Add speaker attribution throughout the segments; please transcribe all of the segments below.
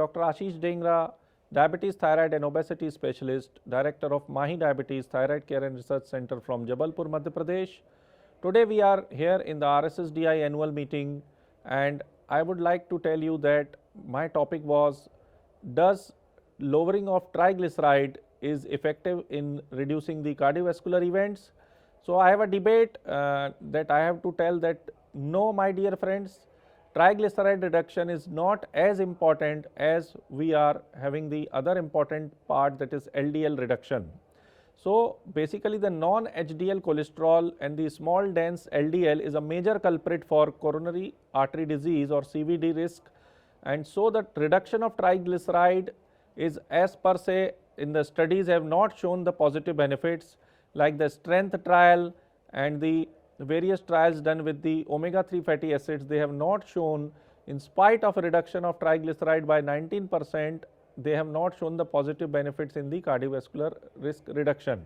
Speaker 1: Dr. Ashish Dengra, Diabetes, Thyroid and Obesity Specialist, Director of Mahi Diabetes Thyroid Care and Research Center from Jabalpur, Madhya Pradesh. Today we are here in the RSSDI annual meeting, and I would like to tell you that my topic was, does lowering of triglyceride is effective in reducing the cardiovascular events? So I have a debate that I have to tell that no, my dear friends, triglyceride reduction is not as important as we are having the other important part, that is LDL reduction. So basically the non-HDL cholesterol and the small dense LDL is a major culprit for coronary artery disease or CVD risk, and so the reduction of triglyceride is, as per se, in the studies have not shown the positive benefits, like the strength trial and the various trials done with the omega-3 fatty acids. They have not shown, in spite of a reduction of triglyceride by 19%, they have not shown the positive benefits in the cardiovascular risk reduction.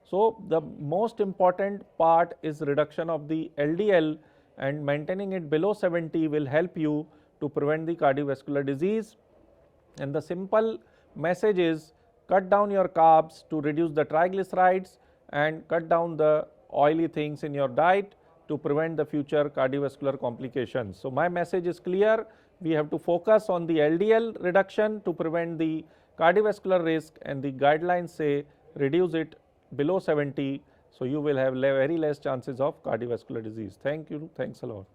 Speaker 1: So the most important part is reduction of the LDL, and maintaining it below 70 will help you to prevent the cardiovascular disease. And the simple message is, cut down your carbs to reduce the triglycerides and cut down the oily things in your diet to prevent the future cardiovascular complications. So my message is clear. We have to focus on the LDL reduction to prevent the cardiovascular risk, and the guidelines say reduce it below 70, so you will have very less chances of cardiovascular disease. Thank you. Thanks a lot.